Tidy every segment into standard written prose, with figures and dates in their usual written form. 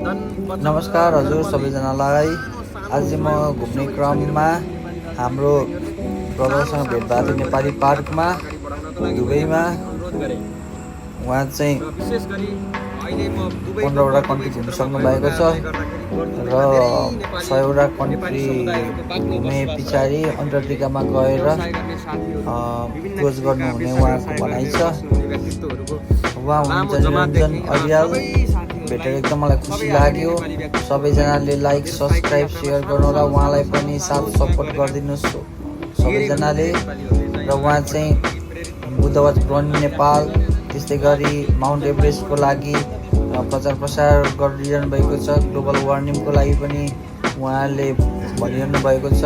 नमस्कार हजुर सबैजनालाई। आज म घुम्ने क्रममा हाम्रो ब्रदरसँग भेट भएको थियो नेपाली पार्कमा दुबईमा। उहाँ चाहिँ 15वटा कन्ट्री घुमिसक्नु भएको छ र 100वटा कन्ट्री घुमे पछाडि अन्टार्कटिकामा गएर खोज गर्नुहुने उहाँको भनाइ छ। उहाँ हुनुहुन्छ निरञ्जन अर्याल। भेटेर एकदम मलाई खुसी लाग्यो। सबैजनाले लाइक सब्सक्राइब सेयर गर्नुहोला, उहाँलाई पनि साथ सपोर्ट गरिदिनुहोस् सबैजनाले। र उहाँ चाहिँ बुद्धवत रन नेपाल त्यस्तै गरी माउन्ट एभरेस्टको लागि प्रचार प्रसार गरिरहनु भएको छ। ग्लोबल वार्मिङको लागि पनि उहाँले भनिरहनु भएको छ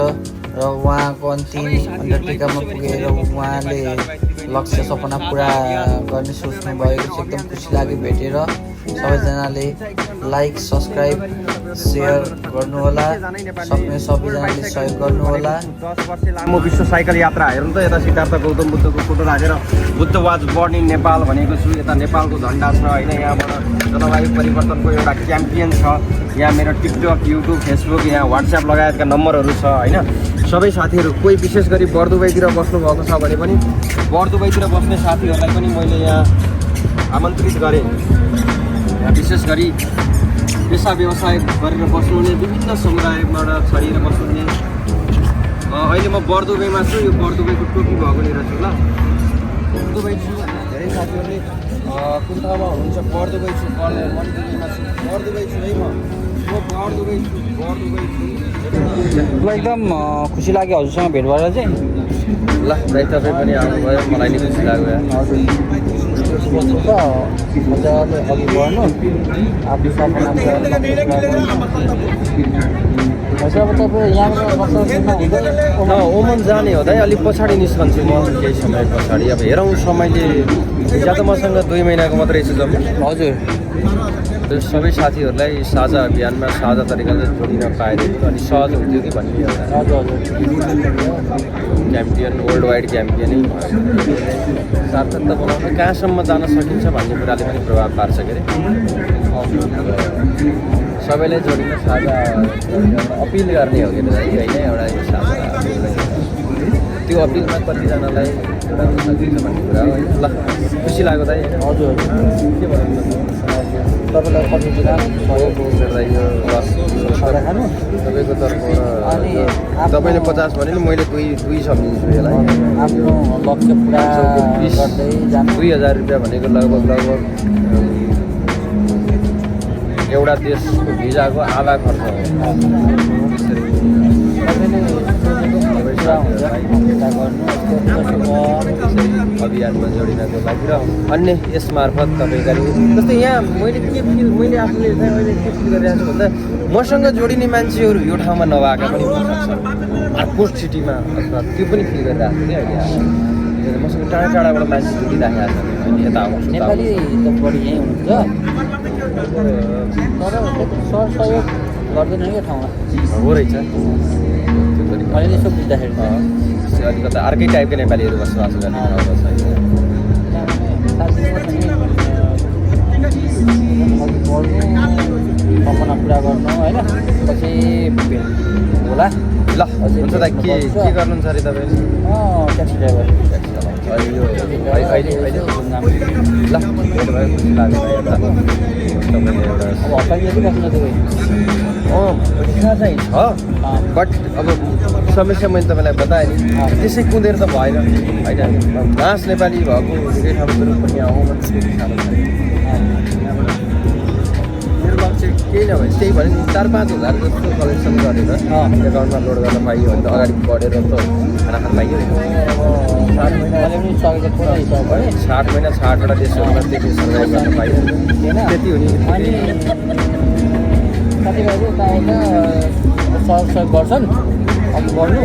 र उहाँको अन्तिम अन्टार्कटिकामा पुगेर उहाँले लक्ष्य सपना पुरा गर्ने सोच्नु भएको छ। एकदम खुसी लाग्यो भेटेर। सबैजनाले लाइक सब्सक्राइब सेयर गर्नुहोला, सक्ने सबैजनाले सहयोग गर्नुहोला। लामो विश्व साइकल यात्रा हेरौँ त। यता सिद्धार्थ गौतम बुद्धको फोटो राखेर Buddha was born in Nepal भनेको छु। यता नेपालको झन्डा छ होइन। यहाँबाट जलवायु परिवर्तनको एउटा क्याम्पियन छ। यहाँ मेरो टिकटक, युट्युब, फेसबुक, यहाँ वाट्सएप लगायतका नम्बरहरू छ होइन। सबै साथीहरू कोही विशेष गरी बर्दुबईतिर बस्नुभएको छ भने पनि बर्दुबईतिर बस्ने साथीहरूलाई पनि मैले यहाँ आमन्त्रित गरेँ। विशेष गरी पेसा व्यवसाय गरेर बस्नुहुने विभिन्न समुदायबाट छरिएर बस्नुहुने। अहिले म बर्दुबईमा छु। यो बर्दुबईको टोपी भएको लिएर छु ल। बर्दुबई छु। धेरै साथीहरूले कुन ठाउँमा हुनुहुन्छ? बर्दुबई छु, मणिपुरमा छु, बर्दुबई छु है। म बर्दुबई छु। एकदम खुसी लाग्यो हजुरसँग भेट भएर चाहिँ। ल दाइ तपाईँ पनि आउनुभयो, मलाई नि खुसी लाग्यो। हजुर मजाले अघि बढ्नु, आफ्नो सपना तपाईँ यहाँबाट ओमन जाने हो दाइ। अलिक पछाडि निस्कन्छु म केही समय पछाडि। अब हेरौँ समयले ज्यादा मसँग 2 महिनाको मात्रै छु जम्मा। हजुर सबै साथीहरूलाई साझा अभियानमा साझा तरिकाले जोडिन पाएदेखि अलिक सहज हुन्थ्यो कि भन्ने एउटा। हजुर क्याम्पियन, वर्ल्ड वाइड क्याम्पियनै सार्थकता बनाउन कहाँसम्म जान सकिन्छ भन्ने कुराले पनि प्रभाव पार्छ के अरे। सबैलाई जोडिन साझा अपिल गर्ने हो कि होइन एउटा यो साझा। त्यो अपिलमा कतिजनालाई एउटा सकिन्छ भन्ने कुरा हो होइन। ल खुसी लाग्यो दाइ। हजुर के भन्नु तपाईँलाई कतिजना सहयोग यो खानु तपाईँको तर्फबाट। अनि तपाईँले 50 भने नि मैले दुई सम्झिन्छु यसलाई। आफ्नो लक्ष्य पुरा गर्दै जानु। 2000 रुपियाँ भनेको लगभग एउटा देशको भिजाको आधा खर्च हो। अभियानमा जोडिनको लागि र अन्य यस मार्फत तपाईँका जस्तै यहाँ मैले आफूले अहिले के फिल गरिरहेको छु भन्दा मसँग जोडिने मान्छेहरू यो ठाउँमा नभएका पनि हुनसक्छ। अर्को सिटीमा अथवा त्यो पनि फिल गरिरहेको छु कि अहिले मसँग टाढा टाढाबाट मान्छे जोडिराखेका छन्। अनि यता आउँछु नेपाली त बढी यहीँ हुनुहुन्छ तर सहयोग गर्दैन यो ठाउँमा। हो रहेछ। मैले यसो बुझ्दाखेरि अलिकति अर्कै टाइपको नेपालीहरू बसोबास गर्ने ठाउँमा छ। सपना पुरा गर्नु होइन, पछि होला। ल हुन्छ त। के गर्नुहुन्छ अरे तपाईँले? Taxi driver. अहिले ल खुसी लाग्यो तपाईँले एउटा इच्छा चाहिँ छ। बट अब समस्या मैले तपाईँलाई बताएँ नि, त्यसै कुदेर त भएन होइन। घाँस नेपाली भएको धेरै ठाउँतिर पनि आउँ भन्ने साह्रो छ। मेरो लक्ष्य केही नभए त्यही भने 4-5 हजार जस्तो कलेक्सन गरेर एकाउन्टमा लोड गर्न पाइयो भने त अगाडि बढेर त खाना खान पाइयो। 60 महिना 60वटा देशहरूमा त्यति सर्भाइभ गर्न पाइयो। त्यति हुने साथीभाइले यताउता सहयोग गर्छन्। अब गर्नु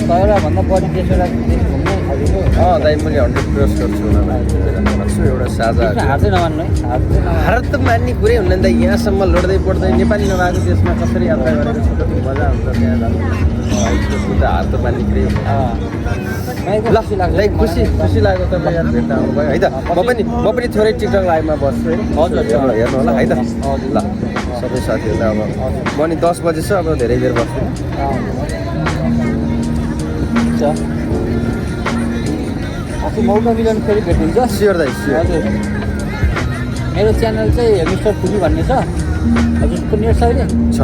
100वटा भन्दा बढी देशवटा देश घुम्ने दाइ मैले 100% गर्छु उनीहरूलाई भन्छु एउटा साझा हार चाहिँ नमान्नु है, हार चाहिँ नमान्नु। हार त मान्ने कुरै हुन्न नि त यहाँसम्म लड्दै पढ्दै नेपाली नभएको देशमा कसरी यात्रा गरेको छ कति मजा आउँछ त्यहाँ जानु त्यसको त हार त मान्ने कुरै हुन्न ल दाइ खुसी लाग्यो तपाईँ यार भेट्न आउनुभयो है त म पनि थोरै टिकटक लाइभमा बस्छु है हजुर हेर्नु होला है त हजुर ल सबै साथीहरूलाई अब म नि 10 बजे छ अब धेरै बेर बस्दिनँ अस्ति मौका मिल्यो भने फेरि भेटिन्छ। स्योर दाइ स्योर हजुर मेरो च्यानल चाहिँ मिस्टर फुडी भन्ने छ हजुर नेट छ अहिले छ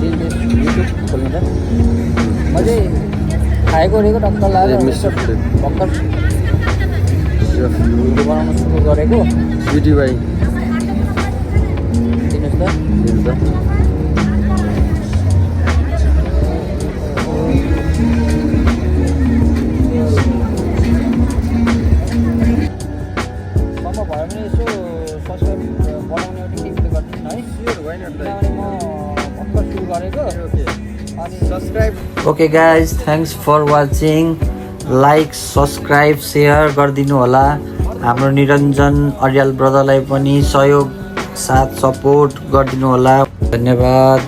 युट्युब खोल्नु छ म चाहिँ खाएको ओरेको टक्क लाग्यो मिस्टर फुडी भर्खर भिडियो बनाउन सुरु गरेको भिडियो भाइ दिनुहोस् त भयो भने यसो सब्सक्राइब बनाउने एउटा टिप्सले गरिदिनु है किनभने म भर्खर सुरु गरेको अनि subscribe okay guys thanks for watching like subscribe share गरिदिनु होला हाम्रो निरञ्जन अर्याल ब्रदरलाई पनि सहयोग साथ सपोर्ट गरिदिनु होला धन्यवाद।